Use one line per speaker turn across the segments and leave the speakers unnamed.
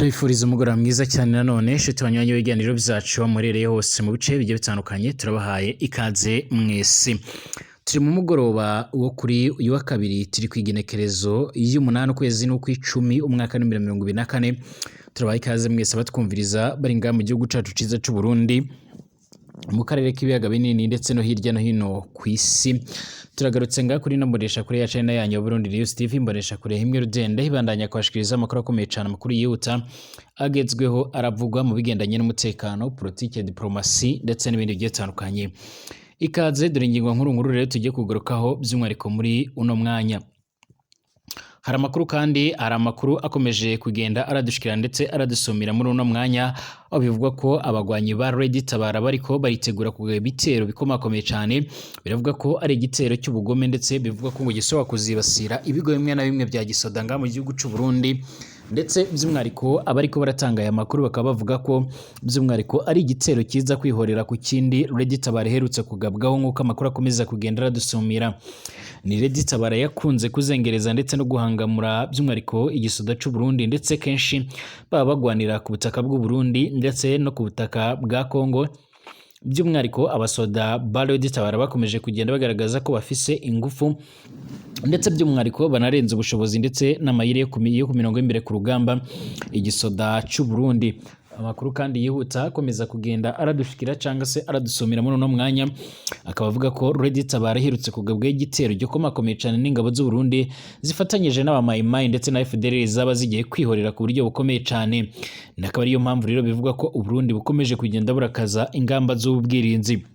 Tubifuriza umugoroba mwiza cyane nanone nshuti banywanyi b'ibiganiro byacu bamurereye hose mu bice bigiye bitandukanye turabahaye ikaze mwese. Turi mu mugoroba wo kuri uyu wa kabiri turi ku igenekerezo y'umunani ukwezi n'ukw'icumi umwaka wa 2024 turabahaye ikaze mwese batwumviriza bari ngaha mu gihugu cacu ciza c'u Burundi mu karere k'ibiyaga binini ndetse no hirya no hino ku isi. Turagarutse ngaha kuri no mbonesha kure ya channel yanyu Burundi News TV, mbonesha kure himwe rudende hibandanya kwashikiriza amakuru akomeye cyane amakuru yihuta agezweho aravugwa mu bigendanye n'umutekano, politike, diplomasi ndetse n'ibindi bigiye bitandukanye. Ikaze dore ingingo nkuru rero tugiye kugarukaho by'umwihariko muri uno mwanya. Hari amakuru kandi hari amakuru akomeje kugenda aradushikira ndetse aradusomera muri uno mwanya, aho bivugwa ko abagwanyi ba Red Tabara bariko baritegura kugaba ibitero bikomakomeye cyane. Biravuga ko ari igitero cy'ubugome ndetse bivugwa ko ngo gisoba kuzibasira ibigo bimwe na bimwe bya gisoda nga mu gihugu cy'u Burundi, ndetse by'umwihariko abariko baratanga aya makuru bakaba bavuga ko by'umwihariko ari igitero kiza kwihorera ku kindi Red Tabara herutse kugabwaho nk'uko amakuru akomeza kugenda aradusomera. Ni Red Tabara yakunze kuzengereza ndetse no guhangamura by'umwihariko igisoda cy'u Burundi, ndetse kenshi baba bagwanira ku butaka bw'u Burundi ndetse no ku butaka bwa Kongo. By'umwihariko abasoda ba Red Tabara bakomeje kugenda bagaragaza ko bafise ingufu ndetse by'umwihariko banarenze ubushobozi ndetse n'amayire yo ku mirongo y'imbere ku rugamba igisoda cy'u Burundi. Amakuru kandi yihuta akomeza kugenda aradushikira cyangwa se aradusomera muri uno mwanya, akaba avuga ko Red Tabara herutse kugabwa igitero gikomakomeye cyane n'ingabo z'u Burundi zifatanyije n'abamayimayi ndetse na FDLR zaba zigiye kwihorera ku buryo bukomeye cyane. Nakaba ariyo mpamvu rero bivuga ko u Burundi bukomeje kugenda burakaza ingamba z'ubwirinzi.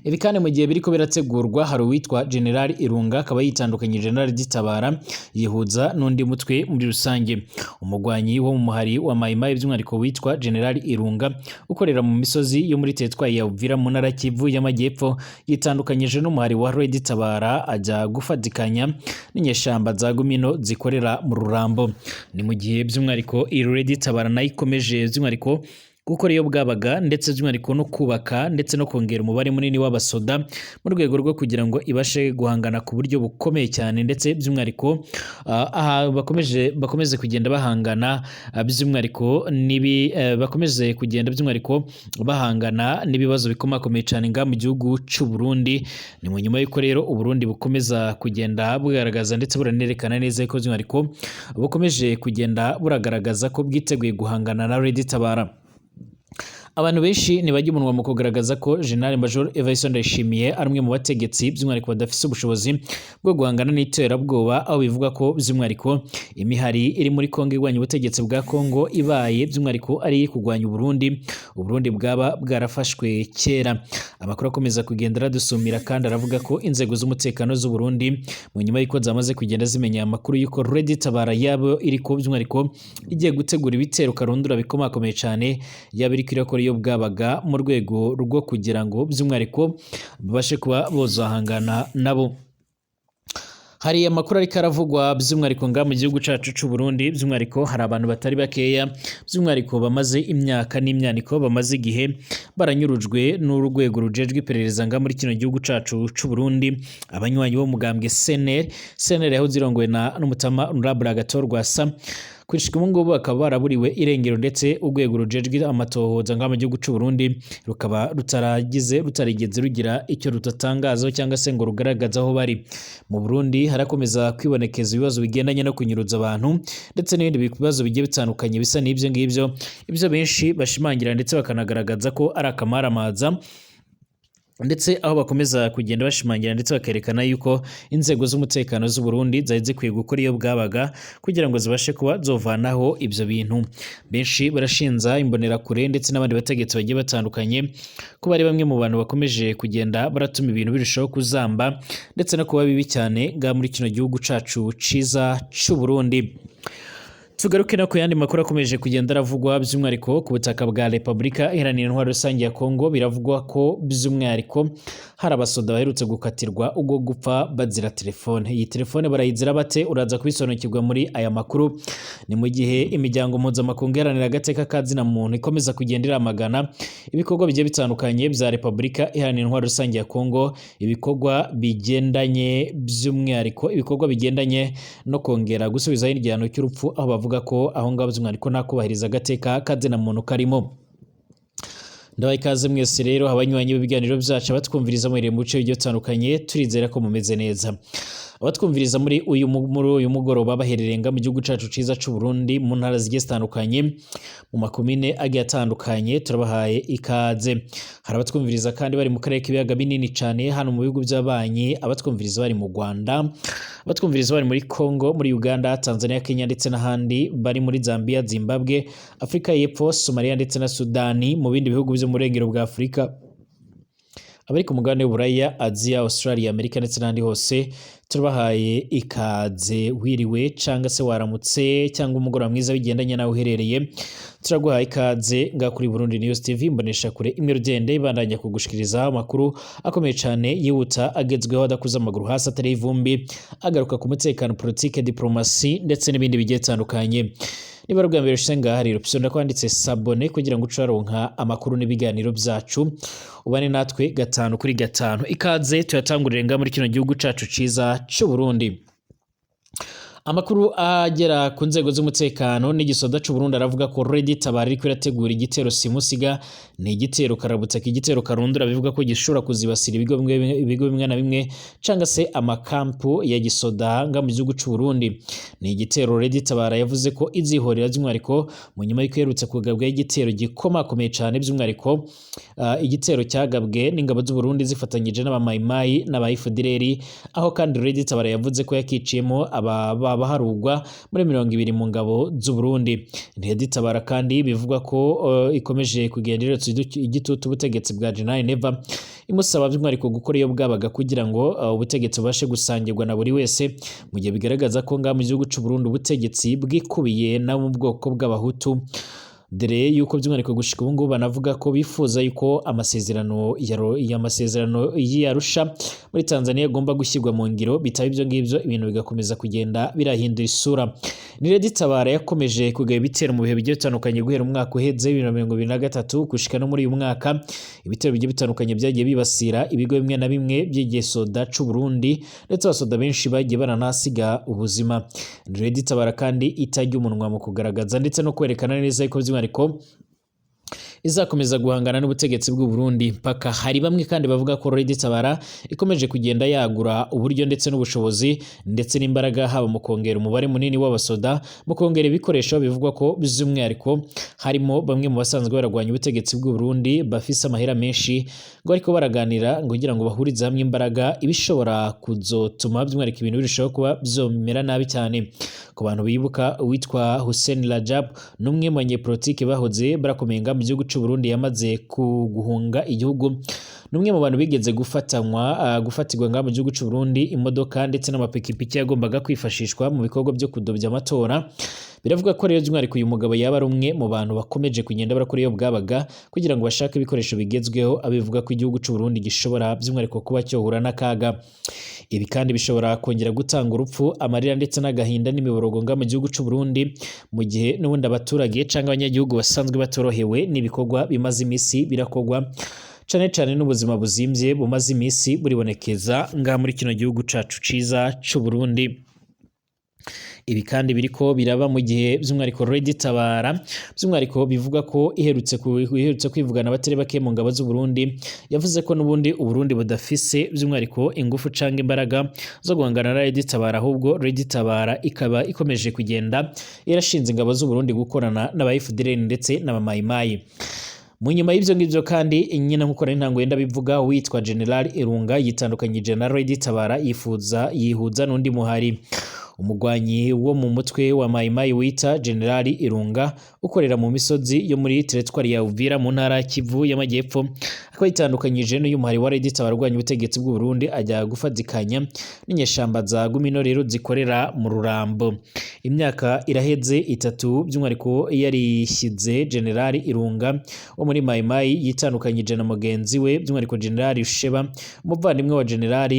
Ibi kandi mu gihe biriko birategurwa hari uwitwa General Irunga akaba yitandukanye General Tabara yihuza n'undi mutwe muri rusange. Umugwanyi wo mu muhari wa Mayimayi by'umwihariko witwa General Irunga ukorera mu misozi yo muri teritwari ya Uvira mu ntara Kivu y'Amajyepfo yitandukanyije n'umuhari wa Red Tabara ajya gufatikanya n'inyeshamba za Gumino zikorera mu Rurambo. Ni mu gihe by'umwihariko Red Tabara nayo ikomeje by'umwihariko gukora iyo bwabaga ndetse by'umwihariko no kubaka ndetse no kongera umubare munini w'abasoda mu rwego rwo kugira ngo ibashe guhangana ku buryo bukomeye cyane, ndetse by'umwihariko aha bakomeze kugenda bahangana by'umwihariko bakomeze kugenda by'umwihariko bahangana n'ibibazo bikomakomeye cyane nga mu gihugu cy'u Burundi. Ni mu nyuma y'uko rero u Burundi bukomeza kugenda bugaragaza ndetse buranerekana neza ko by'umwihariko bukomeje kugenda buragaragaza ko bwiteguye guhangana na Red Tabara. Abantu benshi ntibajya umunwa mu kugaragaza ko General Major Evariste Ndayishimiye ari umwe mu bategetsi by'umwihariko badafise ubushobozi bwo guhangana n'iterabwoba, aho bivuga ko by'umwihariko imihari iri muri Kongo irwanya ubutegetsi bwa Kongo ibaye by'umwihariko ari kugwanya u Burundi bwaba bwarafashwe kera. Amakuru akomeza kugenda aradusumira kandi aravuga ko inzego z'umutekano z'u Burundi mu nyuma y'uko zamaze kugenda zimenya amakuru y'uko Red Tabara yabo iriko by'umwihariko igiye gutegura ibitero karundura bikomakomeye cyane yaba iriko irakora iyo bwabaga mu rwego rwo kugira ngo by'umwihariko babashe kuba bozahangana nabo. Hari amakuru ariko aravugwa by'umwihariko nga mu gihugu cacu c'u Burundi, by'umwihariko hari abantu batari bakeya by'umwihariko bamaze imyaka n'imyaniko bamaze igihe baranyurujwe n'urwego rujejwe iperereza nga muri kino gihugu cacu c'u Burundi. Abanywanyi bo mugambwe CNL yaho zirongowe n'umutama Honorable Agathon Rwasa kwishika ubu ngubu bakaba baraburiwe irengero, ndetse urwego rujejwe amatohoza nga mu gihugu cy'u Burundi rukaba rutarigeze rugira icyo rutatangazaho cyangwa se ngo rugaragaza aho bari. Mu Burundi harakomeza kwibonekeza ibibazo bigendanye no kunyuruza abantu ndetse n'ibindi bibazo bigiye bitandukanye bisa n'ibyo ngibyo, ibyo benshi bashimangira ndetse bakanagaragaza ko ari akamaramaza, ndetse aho bakomeza kugenda bashimangira ndetse bakerekana yuko inzego z'umutekano z'u Burundi zari zikwiye gukora iyo bwabaga kugira ngo zibashe kuba zovanaho ibyo bintu. Benshi barashinza imbonerakure ndetse n'abandi bategetsi bagiye batandukanye ko bari bamwe mu bantu bakomeje kugenda baratuma ibintu birushaho kuzamba ndetse no kuba bibi cyane nga muri kino gihugu cacu ciza c'u Burundi. Tugaruke no ku yandi makuru akomeje kugenda aravugwa by'umwihariko ku butaka bwa Repubulika Iharanira Intwaro Rusange ya Kongo. Biravugwa ko by'umwihariko hari abasoda baherutse gukatirwa ubwo gupfa bazira telefone. Iyi telefone barayizira bate? Uraza kubisonokirwa muri aya makuru. Ni mu gihe imiryango mpuzamakungu iharanira agateka kazina muntu ikomeza kugenda iramagana ibikorwa bigiye bitandukanye bya Repubulika Iharanira Intwaro Rusange ya Kongo, ibikorwa bigendanye by'umwihariko ibikorwa bigendanye no kongera gusubizaho igihano cy'urupfu, aho bavuga ko aho ngabo by'umwihariko nakubahiriza agateka kazina muntu karimo. Ndabaye ikaze mwese rero abanywanyi b'ibiganiro byacu batwumviriza mu bice bigiye bitandukanye, turizera ko mumeze neza. Abatwumviriza muri uyu mugoroba baherereye mu gihugu cacu ciza c'u Burundi mu ntara zigiye zitandukanye mu makomine agiye atandukanye, turabahaye ikaze. Hari abatwumviriza kandi bari mu karere k'ibiyaga binini cane hano mu bihugu by'abanyi, abatwumviriza bari mu Rwanda, abatwumviriza bari muri Congo, muri Uganda, Tanzania, Kenya ndetse n'ahandi, bari muri Zambia, Zimbabwe, Afrika y'Epfo, Somalia ndetse na Sudani, mu bindi bihugu byo mu burengero bwa Afrika, abari ku mugabane w'Uburaya, Aziya, Australia, Amerika ndetse n'ahandi hose, turabahaye ikaze. Wiriwe canga se waramutse cyangwa umugoroba mwiza bigendanye nawe uherereye, turaguhaye ikaze nga kuri Burundi News TV, mbonesha kure imwe rugende ibandanya kugushikiriza amakuru akomeye cyane yihuta agezweho adakuza amaguru hasi atari ivumbi, agaruka ku mutekano, politike, diplomasi ndetse n'ibindi bigiye bitandukanye. Niba rugambye mbere ushenga hari option kwanditse sabone kugira ngo ucaronka amakuru n'ibiganiro byacu, ubane natwe 5 kuri 5. Ikaze tuyatangurire nga muri kino gihugu cacu ciza c'u Burundi. Amakuru agera ku nzego z'umutekano n'igisoda c'u Burundi aravuga ko Red Tabara ariko irategura igitero simusiga, ni igitero karabutaka, igitero karundura, bivuga ko gishobora kuzibasira ibigo bimwe na bimwe canga se amakampu ya gisoda nga mu gihugu c'u Burundi. Ni igitero Red Tabara yavuze ko izihorera by'umwihariko mu nyuma y'uko yerutse kugabwa igitero gikomakomeye cyane, by'umwihariko igitero cyagabwe n'ingabo z'u Burundi zifatanyije n'abamayimayi n'aba FDLR, aho kandi Red Tabara yavuze ko yakiciyemo abaharugwa muri 20 mu ngabo z'u Burundi. Red Tabara kandi bivuga ko ikomeje kugendera igitutu ubutegetsi bwa General Neva, imusaba by'umwihariko gukora iyo bwabaga kugira ngo ubutegetsi bubashe gusangirwa na buri wese, mu gihe bigaragaza ko nga mu gihugu c'u Burundi ubutegetsi bwikubiye na mu bwoko bw'abahutu. Dere yuko by'umwihariko gushika ubu ngubu banavuga ko bifuza yuko amasezerano y'Arusha muri Tanzania agomba gushyirwa mu ngiro, bitaba ibyo ngibyo ibintu bigakomeza kugenda birahindura isura. Ni Red Tabara yakomeje kugaba ibitero mu bihe bigiye bitandukanye guhera umwaka uheze 2023 gushika no muri uyu mwaka. Ibitero bigiye bitandukanye byagiye bibasira ibigo bimwe na bimwe by'igisoda c'u Burundi, ndetse abasoda benshi bagiye baranasiga ubuzima. Ni Red Tabara kandi itajya umunwa mu kugaragaza ndetse no kwerekana neza yuko ariko izakomeza guhangana n'ubutegetsi bw'u Burundi paka. Hari bamwe kandi bavuga ko Red Tabara ikomeje kugenda yagura uburyo ndetse n'ubushobozi ndetse n'imbaraga, haba mu kongera umubare munini w'abasoda, mu kongera ibikoresho. Bivugwa ko by'umwihariko harimo bamwe mu basanzwe baragwanya ubutegetsi bw'u Burundi bafise amahera menshi, ngo ariko baraganira ngo kugira ngo bahurize hamwe imbaraga ibishobora kuzotuma by'umwihariko ibintu birushaho kuba byomera nabi cyane. Ku bantu bibuka uwitwa Hussein Rajab, n'umwe mu banyepolitike bahoze barakomenga mu gihugu c'u Burundi, yamaze guhunga igihugu, n'umwe mu bantu bigeze gufatirwa nga mu gihugu c'u Burundi imodoka ndetse n'amapikipiki yagombaga kwifashishwa mu bikorwa byo kudobya amatora. Biravuga ko rero by'umwihariko uyu mugabo yaba ari umwe mu bantu bakomeje kugenda barakora iyo bwabaga kugira ngo bashake ibikoresho bigezweho, abivuga ko igihugu c'u Burundi gishobora by'umwihariko kuba cyohura n'akaga. Ibi kandi bishobora kongera gutanga urupfu, amarira ndetse n'agahinda n'imiborogo nga mu gihugu c'u Burundi, mu gihe n'ubundi abaturage canke abanyagihugu basanzwe batorohewe n'ibikorwa bimaze imisi birakogwa, cane cane n'ubuzima buzimvye bumaze imisi buribonekeza nga muri kino gihugu cacu ciza c'u Burundi. Ibi kandi biriko biraba mu gihe by'umwihariko Red Tabara by'umwihariko bivuga ko iherutse kwivugana abatari bake mu ngabo z'u Burundi, yavuze ko n'ubundi u Burundi budafise by'umwihariko ingufu canga imbaraga zo guhangana na Red Tabara, ahubwo Red Tabara ikaba ikomeje kugenda yarashinze ingabo z'u Burundi gukorana n'aba FDLR ndetse n'abamayimayi. Mu nyuma y'ivyo ngivyo kandi nyina nkuko n'intango yenda bivuga, witwa General Irunga yitandukanyije na Red Tabara yihuza n'undi muhari. Umugwanyi wo mu mutwe wa Mayimayi wita General Irunga ukorera mu misozi yo muri teritwari ya Uvira mu ntara Kivu y'Amajyepfo, akaba yitandukanyije n'uyu muhari wa Red Tabara urwanya ubutegetsi bw'u Burundi, ajya gufatikanya n'inyeshamba za Gumino rero zikorera mu Rurambo. Imyaka iraheze 3 by'umwihariko yarishize General Irunga wo muri Mayimayi yitandukanyije na mugenzi we by'umwihariko General Sheba, umuvandimwe wa General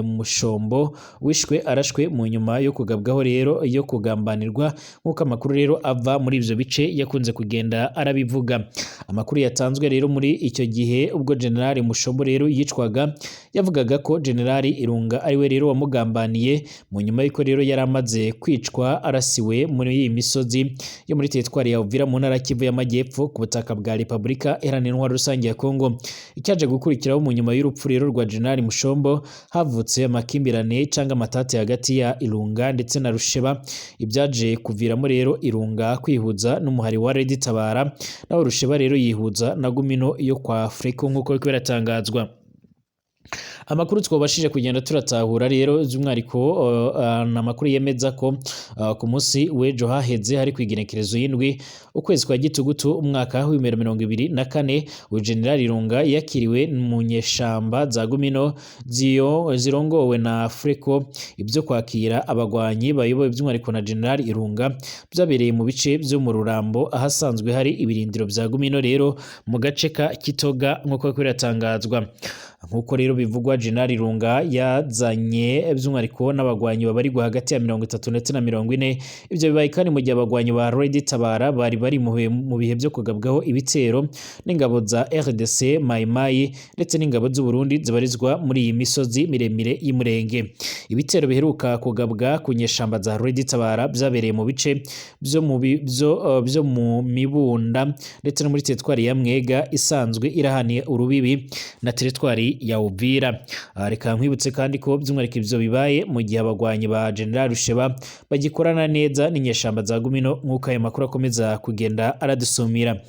Mushombo wishwe arashwe mu mu nyuma yo kugabwaho rero yo kugambanirwa nk'uko amakuru rero ava muri ivyo bice yakunze kugenda arabivuga. Amakuru yatanzwe rero muri icyo gihe ubwo General Mushombo rero yicwaga yavugaga ko General Irunga ariwe rero wamugambaniye mu nyuma y'uko rero yari amaze kwicwa arasiwe muri iyi misozi yo muri teritwari ya Uvira mu ntara Kivu y'Amajyepfo ku butaka bwa Repubulika Iharanira Intwaro Rusange ya Kongo. Icyaje gukurikiraho mu nyuma y'urupfu rero rwa General Mushombo havutse amakimbirane canga amatati hagati ya Irunga ndetse na Rusheba, ibyaje kuviramo rero Irunga kwihuza n'umuhari wa Red Tabara, naho Rusheba rero yihuza na Gumino yo kwa Freko nk'uko biko biratangazwa. Amakuru twabashije kugenda turatahura rero by'umwariko n'amakuru yemeza ko ku munsi w'ejo haheze hari kwigenekerezo y'indwi ukwezi kwa Gitugutu umwaka wa 2024 u General Irunga yakiriwe mu nyeshamba za Gumino zirongowe na Freko. Ibyo kwakira abagwanyi bayoboye by'umwariko na General Irunga byabereye mu bice byo mu Rurambo ahasanzwe hari ibirindiro bya Gumino rero mu gace ka Kitoga nk'uko biratangazwa. Nkuko rero bivugwa General Irunga yazanye by'umwariko n'abagwanyi babarirwa hagati ya 30 ndetse na 40. Ibyo bibaye kandi mu gihe abagwanyi ba Red Tabara bari mu bihe byo kugabwaho ibitero n'ingabo za RDC Maimai ndetse n'ingabo z'u Burundi zibarizwa muri iyi misozi miremire y'Umurenge. Ibitero biheruka kugabwa ku nyeshamba za Red Tabara byabereye mu bice byo mu Mibunda ndetse no muri teritwari ya Mwega isanzwe irahaniye urubibi na teritwari ya Uvira. Reka nkwibutse kandi ko by'umwariko ivyo bibaye mu gihe abagwanyi ba General Rusheba bagikorana neza n'inyeshamba za Gumino nk'uko aya makuru akomeza kugenda aradusumira.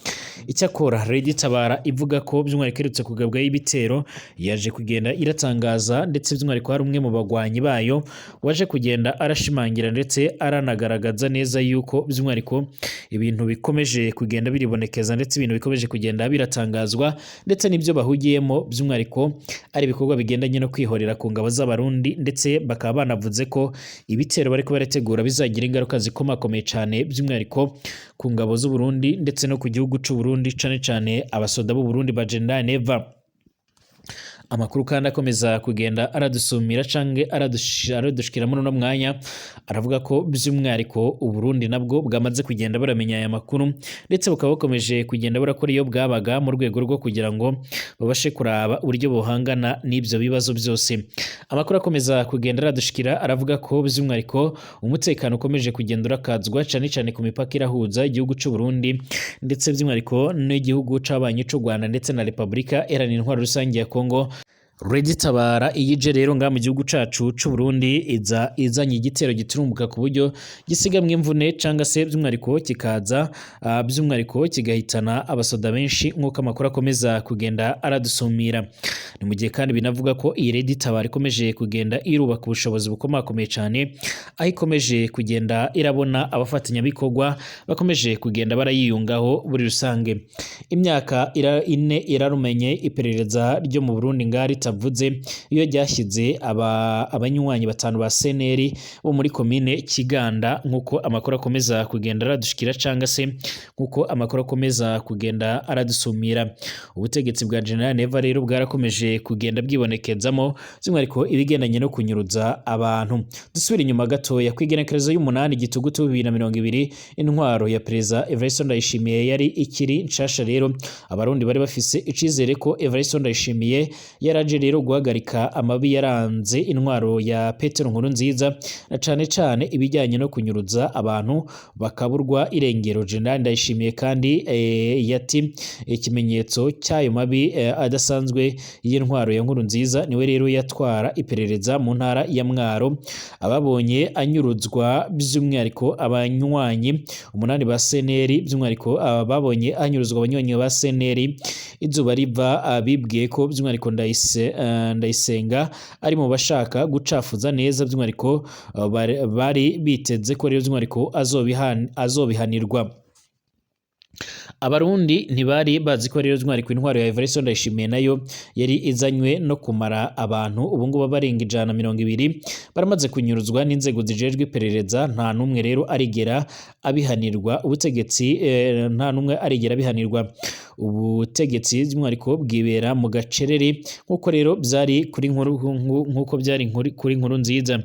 Icyakora Red Tabara ivuga ko by'umwariko irutse kugabwa y'ibitero yaje kugenda iratangaza, ndetse by'umwariko hari umwe mu bagwanyi bayo waje kugenda arashimangira ndetse aranagaragaza neza yuko by'umwariko ibintu bikomeje kugenda biribonekeza ndetse ibintu bikomeje kugenda biratangazwa ndetse n'ibyo bahugiyemo by'umwariko ari ibikorwa bigendanye no kwihorera ku ngabo z'abarundi, ndetse bakaba banavuze ko ibitero bariko barategura bizagira ingaruka zikomakomeye cyane by'umwariko ku ngabo z'u Burundi ndetse no ku gihugu cy'u Burundi cyane abasoda b'u Burundi ba General Neva. Amakuru kandi akomeza kugenda aradusumira canke aradushikira muri no mwanya aravuga ko by'umwariko u Burundi nabwo bwamaze kugenda baramenya aya makuru, ndetse bukaba bukomeje kugenda burakora iyo bwabaga mu rwego rwo kugira ngo babashe kuraba uburyo bohangana n'ibyo bibazo byose. Amakuru akomeza kugenda aradushikira aravuga ko by'umwariko umutekano ukomeje kugenda urakazwa cyane ku mipaka irahuza igihugu cy'u Burundi ndetse by'umwariko n'igihugu c'abanye cy'u Rwanda ndetse na Repubulika Iharanira Intwaro Rusange ya Kongo. Red Tabara iyije rero nga mu gihugu cacu c'u Burundi izanye igitero giturumbuka ku buryo gisigamwe imvune canga se by'umwariko kikaza by'umwariko kigahitana abasoda benshi nk'uko amakuru akomeza kugenda aradusumira. Ni mu gihe kandi binavuga ko iyi Red Tabara ikomeje kugenda irubaka ubushobozi bukomakomeye cyane, aho ikomeje kugenda irabona abafatanya bikorwa bakomeje kugenda barayiyungaho buri rusange. Imyaka ine irarumenye iperereza ryo mu Burundi ngari tavuze iyo ryashyize abanywanyi batanu ba CNL bo muri komine Kiganda nk'uko amakuru akomeza kugenda aradushikira canga se nk'uko amakuru akomeza kugenda aradusumira. Ubutegetsi bwa General Neva rero bwarakomeje kugenda bwibonekezamo by'umwariko ibigendanye no kunyuruza abantu. Dusubira inyuma gatoya kwigenekerezo y'umunani Gitugutu 2020 intwaro ya Perezida Evariste Ndayishimiye yari ikiri nshasha rero abarundi bari bafise icizere ko Evariste Ndayishimiye yaraje rero guhagarika amabi yaranze intwaro ya Petero Nkurunziza na cane ibijyanye no kunyuruza abantu bakaburwa irengero. General Ndayishimiye kandi yati ikimenyetso cyayo mabi adasanzwe y'intwaro ya Nkurunziza niwe rero yatwara iperereza mu ntara ya Mwaro. Ababonye anyuruzwa by'umwariko abanywanyi umunani ba CNL by'umwariko babonye anyuruzwa abanywanyi ba CNL izuba riva bibwiye ko by'umwariko Ndayisenga ari mu bashaka gucafuza neza by'umwariko bari biteze ko rero by'umwariko azobihanirwa. Abarundi ntibari bazi ko rero by'umwariko intwaro ya Evariste Ndayishimiye nayo yari izanywe no kumara abantu ubu ngubu barenga 120 baramaze kunyuruzwa n'inzego zijejwe iperereza. Nta numwe rero arigera abihanirwa ubutegetsi, nta numwe arigera abihanirwa. ubutegetsi by'umwihariko bwibera mu gacerere nk'uko rero byari kuri nkuru nziza.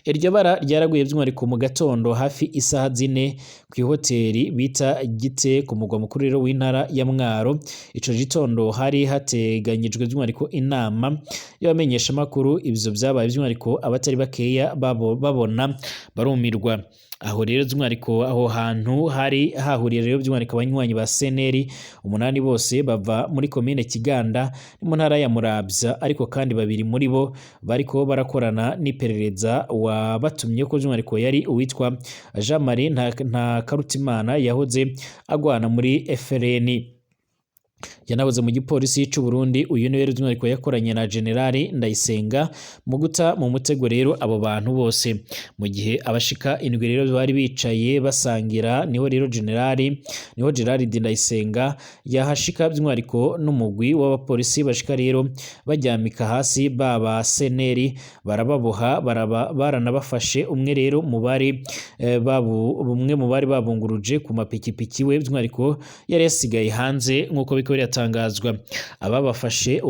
Iryo bara ryaraguye by'umwihariko mu gatondo hafi isaha 4 ku ihoteli bita Gite ku mugwa mukuru rero w'intara ya Mwaro. Ico gitondo hari hateganyijwe by'umwihariko inama y'abamenyesha makuru, ivyo byabaye by'umwihariko abatari bakeya babona barumirwa. Aho rero by'umwihariko aho hantu hari hahuriye rero by'umwihariko abanywanyi ba CNL 8 bose bava muri komine Kiganda mu ntara ya Muramvya, ariko kandi babiri muri bo bariko barakorana n'iperereza wabatumye ko by'umwihariko yari uwitwa Jean Marie Ntakarutimana yahoze agwana muri FRN. Yanabuze mu gipolisi cy'u Burundi. Uyu niwe rero yakoranye na General Ndayisenga mu guta mu mutego rero abo bantu bose. Mu gihe abashika indwi rero bari bicaye basangira, niho Gerard Ndayisenga yahashika by'umwihariko n'umugwi w'abapolisi bashika rero bajyamika hasi baba seneri barababoha, baranabafashe. Umwe rero mu bari babunguruje ku mapikipiki we by'umwihariko yari yasigaye hanze nk'uko biko yatangazwa. Abafashwe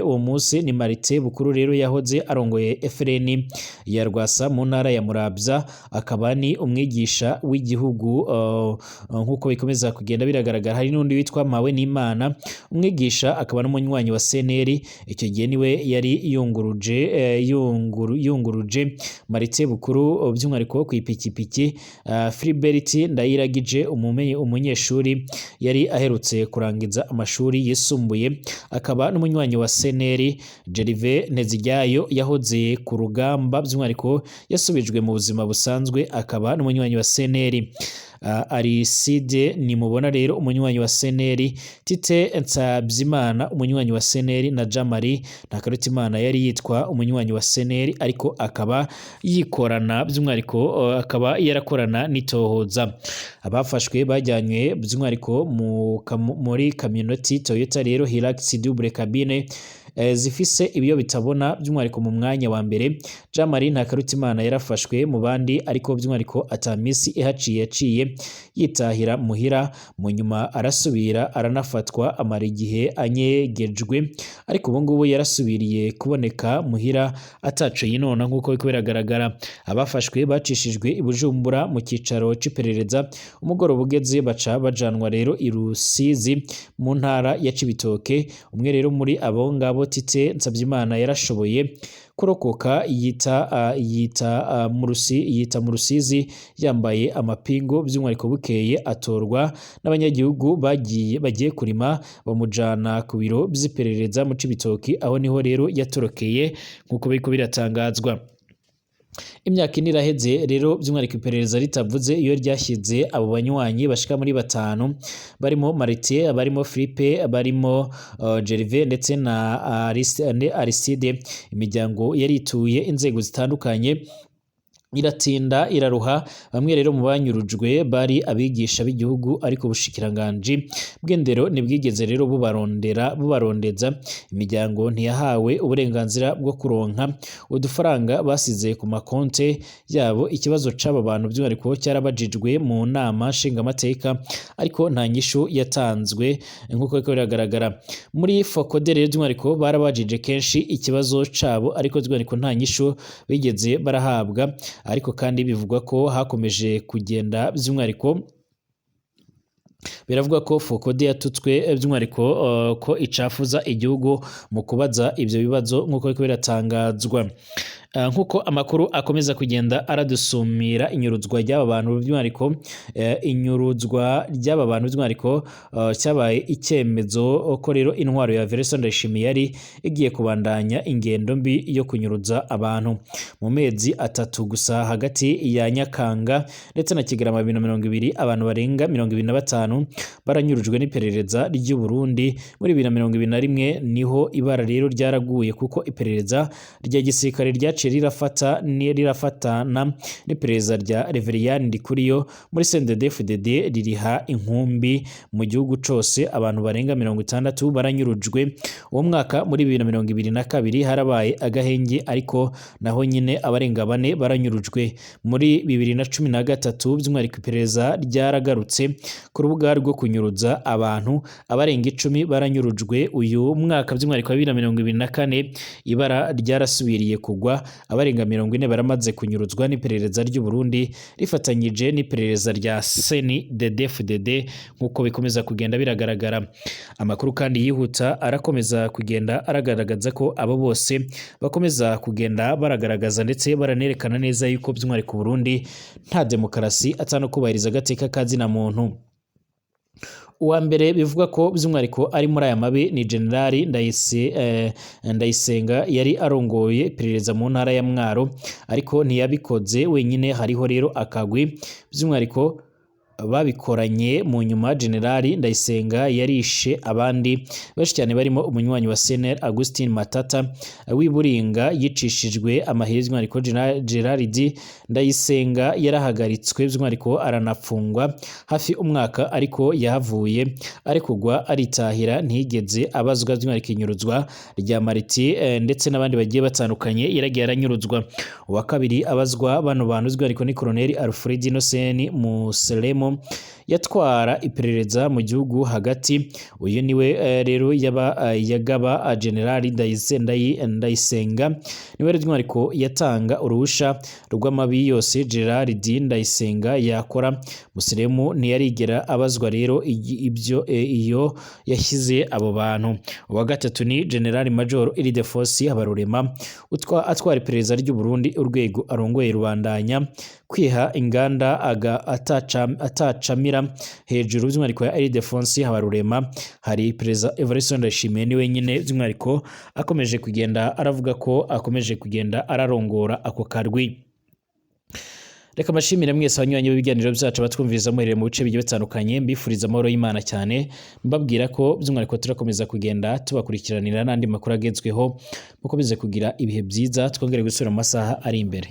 uwo munsi ni Marite Bukuru rero yahoze arongoye FRN ya Rwasa mu ntara ya Muramvya, akaba ni umwigisha w'igihugu nk'uko bikomeza kugenda biragaragara. Hari n'undi witwa Mawe n'Imana, umwigisha akaba n'umunywanyi wa CNL. Icyo gihe niwe yari yunguruje Marite Bukuru by'umwihariko ku ipikipiki. Philbert Ndayiragije umunyeshuri yari aherutse kurangiza amashuri yisumbuye, akaba n'umunywanyi wa CNL. Jerive Nteziryayo yahoze ku rugamba by'umwihariko yasubijwe mu buzima busanzwe, akaba n'umunywanyi wa CNL. Aristide Nimubona rero umunywanyi wa CNL. Tite Nsabyimana umunywanyi wa CNL na Jean Marie Ntakarutimana yari yitwa umunywanyi wa CNL, ariko akaba yikorana by'umwihariko akaba yarakorana n'itohoza. Abafashwe bajyanywe by'umwihariko muri kamyoneti Toyota rero Hilux double cabine zifise ibiyo bitabona by'umwihariko. Mu mwanya wa mbere Jean Marie Ntakarutimana yarafashwe mu bandi, ariko by'umwihariko atamisi ihaciye yaciye yitahira muhira. Mu nyuma arasubira aranafatwa amara igihe anyegejwe, ariko ubu ngubu yarasubiriye kuboneka muhira ataco yinona nk'uko biko biragaragara. Abafashwe bacishijwe i Bujumbura mu cicaro c'iperereza. Umugoroba ugeze baca bajanwa rero i Rusizi mu ntara ya Cibitoke. Umwe rero muri abo ngabo Tite Nsabyimana yarashoboye kurokoka yita mu Rusizi yambaye amapingo by'umwihariko. Bukeye atorwa n'abanyagihugu bagiye kurima, bamujana ku biro by'iperereza mu Cibitoki, aho niho rero yatorokeye nk'uko biko biratangazwa. Imyaka ine iraheze rero by'umwihariko iperereza ritavuze iyo ryashyize abo banywanyi bashika muri 5 barimo Marite, barimo Philippe, barimo Jerive ndetse na Aristide. Imiryango yarituye inzego zitandukanye iratinda iraruha. Bamwe rero mu banyurujwe bari abigisha b'igihugu, ariko ubushikiranganje bw'indero nibwigeze rero bubarondeza. Imiryango ntiyahawe uburenganzira bwo kuronka udufaranga basize ku makonte yabo. Ikibazo c'aba bantu by'umwihariko cyarabajijwe mu nama nshingamateka, ariko nta nyishu yatanzwe nk'uko biko biragaragara. Muri Focode rero by'umwihariko barabajije kenshi ikibazo cabo, ariko by'umwihariko nta nyishu bigeze barahabwa. Ariko kandi bivugwa ko hakomeje kugenda by'umwihariko biravuga ko Focode yatutswe by'umwihariko ko icafuza igihugu mu kubaza ivyo bibazo nk'uko biko biratangazwa. Nk'uko amakuru akomeza kugenda aradusumira, inyuruzwa ry'aba bantu by'umwihariko cyabaye icyemezo ko rero intwaro ya Vereson Ndayishimiye yari igiye kubandanya ingendo mbi yo kunyuruza abantu. Mu mezi 3 gusa hagati ya Nyakanga ndetse na Kigarama 2020 abantu barenga 25 baranyurujwe n'iperereza ry'u Burundi. Muri 2021 niho ibara rero ryaraguye, kuko iperereza rya gisirikare ryaciye ryaciye rirafatana n'iperereza rya Reverien Ndikuriyo muri CNDD-FDD ririha inkumbi mu gihugu cose. Abantu barenga 60 baranyurujwe uwo mwaka. Muri 2022 harabaye agahenge, ariko naho nyine abarenga 4 baranyurujwe. Muri 2013 by'umwihariko iperereza ryaragarutse ku rubuga rwo kunyuruza abantu, abarenga 10 baranyurujwe. Uyu mwaka by'umwihariko wa 2024 ibara ryarasubiriye kugwa, abarenga 40 baramaze kunyuruzwa n'iperereza ry'u Burundi rifatanyije n'iperereza rya CNDD-FDD nk'uko bikomeza kugenda biragaragara. Amakuru kandi yihuta arakomeza kugenda aragaragaza ko abo bose bakomeza kugenda baragaragaza ndetse baranerekana neza yuko by'umwihariko Burundi nta demokarasi atano kubahiriza agateka kazina muntu. Uwa mbere bivuga ko by'umwihariko ari muri aya mabi ni Generali Ndayisenga yari arongoye iperereza mu ntara ya Mwaro, ariko ntiyabikoze wenyine. Hariho rero akagwi by'umwihariko babikoranye mu nyuma. Generali Ndayisenga yarishe abandi benshi cyane barimo umunywanyi wa CNL Augustin Matata w'iburinga yicishijwe amahezwa, ariko Gerald Ndayisenga yarahagaritswe by'umwihariko aranafungwa hafi umwaka, ariko yahavuye arekugwa aritahira, ntigeze abazwa by'umwihariko inyuruzwa rya Mariti ndetse n'abandi bagiye batandukanye yaragiye aranyuruzwa. Uwa kabiri abazwa bano bantu by'umwihariko ni Colonel Alfred Innocent Muselemo yatwara iperereza mu gihugu hagati. Uyu niwe rero yagaba Generali Ndayisenga, niwe rero by'umwihariko yatanga uruhusha rw'amabi yose Gerald Ndayisenga yakora. Muselemu ntiyarigera abazwa rero iyo yashyize abo bantu. Uwa gatatu ni General Major Ildefonsi Habarurema atwara iperereza ry'u Burundi, urwego arongoye rubandanya kwiha inganda atacamira hejuru by'umwihariko ya Ildefonsi Habarurema. Hari Perezida Evariste Ndayishimiye ni wenyine by'umwihariko akomeje kugenda aravuga ko akomeje kugenda ararongora ako karwi. Reka mashimire mwese abanywanyi b'ibiganiro byacu batwumviriza muhereye mu bice bigiye bitandukanye, mbifuriza amahoro y'Imana cyane, mbabwira ko by'umwihariko turakomeza kugenda tubakurikiranira n'andi makuru agezweho. Mukomeze kugira ibihe byiza, twongere gusubira mu masaha ari imbere.